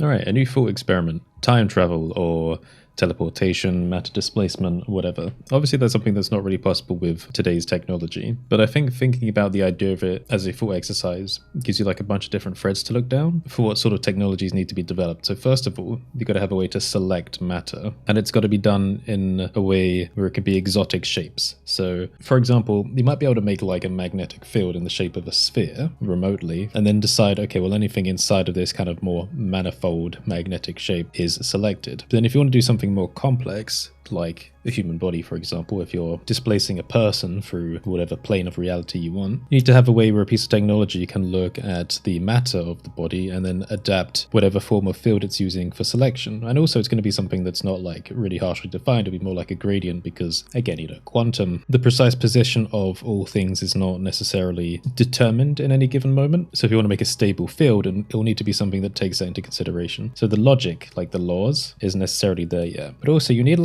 All right, a new thought experiment. Time travel or teleportation, matter displacement, whatever. Obviously, that's something that's not really possible with today's technology, but I think thinking about the idea of it as a thought exercise gives you like a bunch of different threads to look down for what sort of technologies need to be developed. So first of all, you've got to have a way to select matter, and it's got to be done in a way where it can be exotic shapes. So, for example, you might be able to make like a magnetic field in the shape of a sphere remotely, and then decide, okay, well, anything inside of this kind of more manifold magnetic shape is selected. But then if you want to do something more complex, like a human body, for example, if you're displacing a person through whatever plane of reality you want, you need to have a way where a piece of technology can look at the matter of the body and then adapt whatever form of field it's using for selection. And also it's going to be something that's not like really harshly defined. It'll be more like a gradient because, again, quantum, the precise position of all things is not necessarily determined in any given moment. So if you want to make a stable field, and it'll need to be something that takes that into consideration. So the logic, like the laws, isn't necessarily there yet. But also you need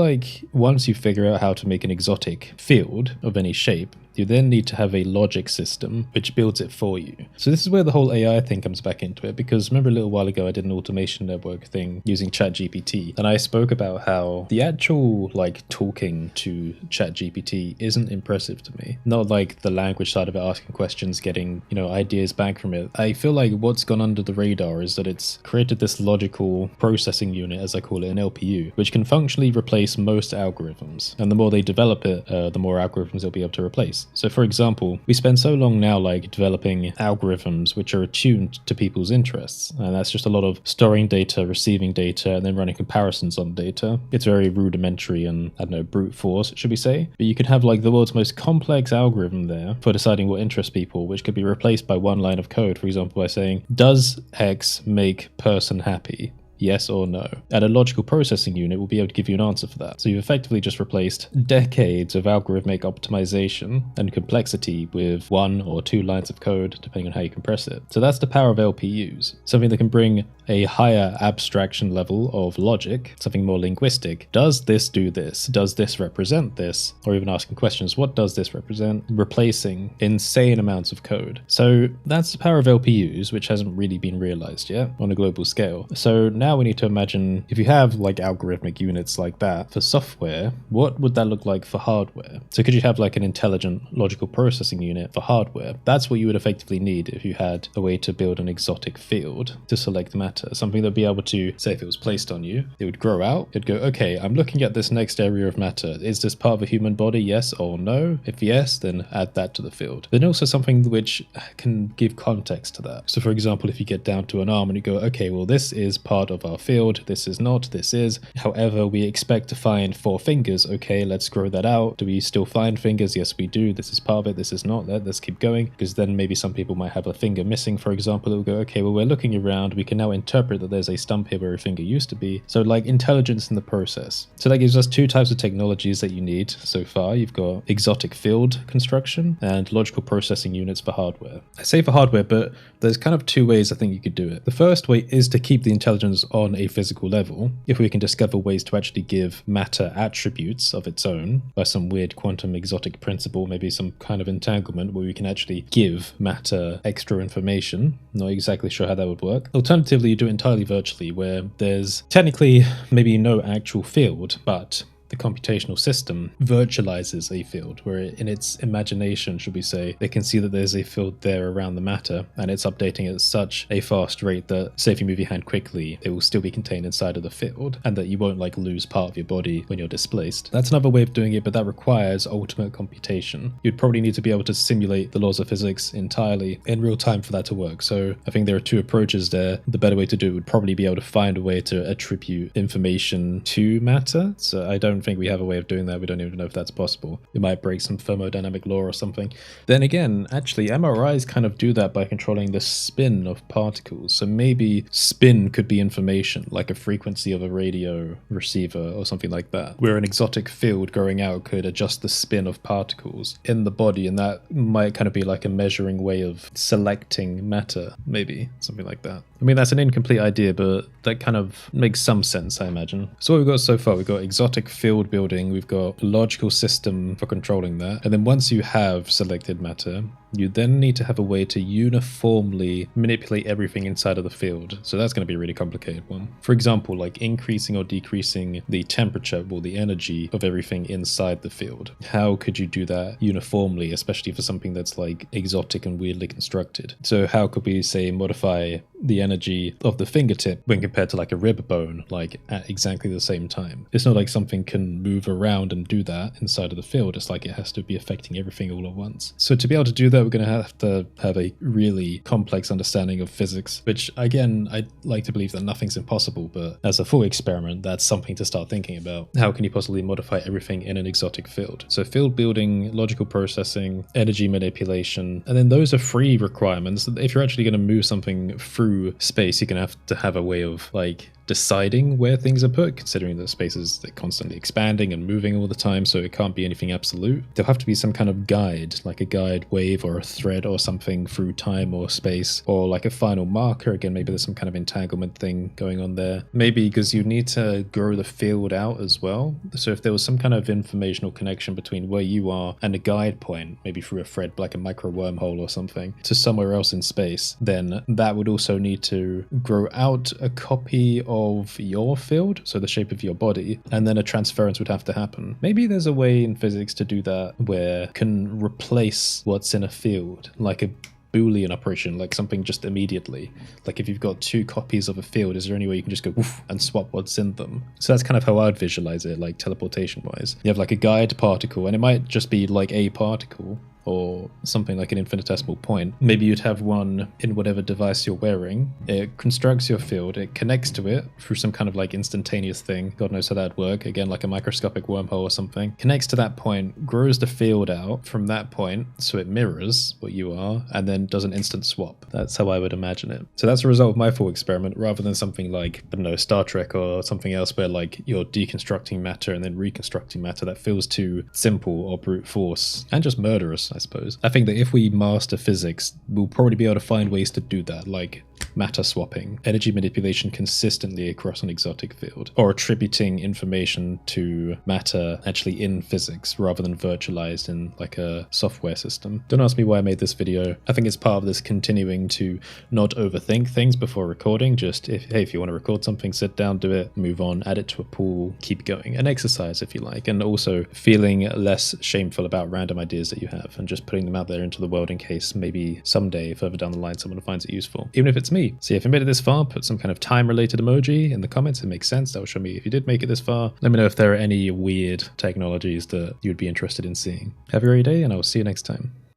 once you figure out how to make an exotic field of any shape, you then need to have a logic system which builds it for you. So this is where the whole AI thing comes back into it, because remember a little while ago I did an automation network thing using ChatGPT, and I spoke about how the actual talking to ChatGPT isn't impressive to me. Not like the language side of it, asking questions, getting ideas back from it. I feel like what's gone under the radar is that it's created this logical processing unit, as I call it, an LPU, which can functionally replace most algorithms. And the more they develop it, the more algorithms they'll be able to replace. So for example, we spend so long now developing algorithms which are attuned to people's interests, and that's just a lot of storing data, receiving data, and then running comparisons on data. It's very rudimentary and, I don't know, brute force, should we say? But you could have the world's most complex algorithm there for deciding what interests people, which could be replaced by one line of code, for example, by saying, does X make person happy? Yes or no. And a logical processing unit will be able to give you an answer for that. So you've effectively just replaced decades of algorithmic optimization and complexity with one or two lines of code, depending on how you compress it. So that's the power of LPUs, something that can bring a higher abstraction level of logic, something more linguistic. Does this do this? Does this represent this? Or even asking questions, what does this represent? Replacing insane amounts of code. So that's the power of LPUs, which hasn't really been realized yet on a global scale. So now we need to imagine, if you have algorithmic units like that for software, what would that look like for hardware? So could you have an intelligent logical processing unit for hardware? That's what you would effectively need if you had a way to build an exotic field to select matter, something that would be able to, say if it was placed on you, it would grow out, it'd go, okay, I'm looking at this next area of matter. Is this part of a human body? Yes or no? If yes, then add that to the field. Then also something which can give context to that. So for example, if you get down to an arm and you go, okay, well, this is part of our field, this is not, this is. However, we expect to find 4 fingers. Okay, let's grow that out. Do we still find fingers? Yes, we do. This is part of it, this is not. Let's keep going, because then maybe some people might have a finger missing, for example. It will go, okay, well, we're looking around, we can now interpret that there's a stump here where a finger used to be. So intelligence in the process. So that gives us 2 types of technologies that you need so far. You've got exotic field construction and logical processing units for hardware. I say for hardware, but there's kind of 2 ways I think you could do it. The first way is to keep the intelligence on a physical level. If we can discover ways to actually give matter attributes of its own by some weird quantum exotic principle, maybe some kind of entanglement where we can actually give matter extra information. Not exactly sure how that would work. Alternatively, you do it entirely virtually, where there's technically maybe no actual field, but the computational system virtualizes a field where in its imagination, should we say, they can see that there's a field there around the matter, and it's updating at such a fast rate that, say if you move your hand quickly, it will still be contained inside of the field, and that you won't lose part of your body when you're displaced. That's another way of doing it, but that requires ultimate computation. You'd probably need to be able to simulate the laws of physics entirely in real time for that to work. So I think there are 2 approaches there. The better way to do it would probably be able to find a way to attribute information to matter. So I don't think we have a way of doing that. We don't even know if that's possible. We might break some thermodynamic law or something. Then again, actually, MRIs kind of do that by controlling the spin of particles. So maybe spin could be information, like a frequency of a radio receiver or something like that, where an exotic field growing out could adjust the spin of particles in the body, and that might kind of be like a measuring way of selecting matter, maybe, something like that. I mean, that's an incomplete idea, but that kind of makes some sense, I imagine. So what we've got so far, we've got exotic field building, we've got a logical system for controlling that, and then once you have selected matter, you then need to have a way to uniformly manipulate everything inside of the field. So that's going to be a really complicated one. For example, like increasing or decreasing the temperature or the energy of everything inside the field. How could you do that uniformly, especially for something that's like exotic and weirdly constructed? So how could we say modify the energy of the fingertip when compared to like a rib bone, like at exactly the same time? It's not like something can move around and do that inside of the field. It's like it has to be affecting everything all at once. So to be able to do that, we're going to have a really complex understanding of physics, which again, I'd like to believe that nothing's impossible, but as a full experiment, that's something to start thinking about. How can you possibly modify everything in an exotic field? So field building, logical processing, energy manipulation, and then those are free requirements. If you're actually going to move something through space, you're going to have to have a way of like deciding where things are put, considering that space is constantly expanding and moving all the time, so it can't be anything absolute. There'll have to be some kind of guide, like a guide wave or a thread or something through time or space, or like a final marker. Again, maybe there's some kind of entanglement thing going on there. Maybe because you need to grow the field out as well. So if there was some kind of informational connection between where you are and a guide point, maybe through a thread, like a micro wormhole or something, to somewhere else in space, then that would also need to grow out a copy of your field, so the shape of your body, and then a transference would have to happen. Maybe there's a way in physics to do that where it can replace what's in a field, like a Boolean operation, like something just immediately. Like if you've got two copies of a field, is there any way you can just go woof and swap what's in them? So that's kind of how I'd visualize it, like teleportation wise. You have like a guide particle, and it might just be like a particle, or something like an infinitesimal point. Maybe you'd have one in whatever device you're wearing. It constructs your field, it connects to it through some kind of like instantaneous thing. God knows how that'd work. Again, like a microscopic wormhole or something. Connects to that point, grows the field out from that point so it mirrors what you are, and then does an instant swap. That's how I would imagine it. So that's a result of my full experiment, rather than something like, I don't know, Star Trek or something else where like you're deconstructing matter and then reconstructing matter. That feels too simple or brute force and just murderous, I suppose. I think that if we master physics, we'll probably be able to find ways to do that, like matter swapping, energy manipulation consistently across an exotic field, or attributing information to matter actually in physics rather than virtualized in like a software system. Don't ask me why I made this video. I think it's part of this continuing to not overthink things before recording. Just if you want to record something, sit down, do it, move on, add it to a pool, keep going. An exercise if you like, and also feeling less shameful about random ideas that you have and just putting them out there into the world in case maybe someday further down the line someone finds it useful, even if it's me. So if you made it this far, put some kind of time related emoji in the comments. It makes sense. That will show me if you did make it this far. Let me know if there are any weird technologies that you'd be interested in seeing. Have a great day, and I will see you next time.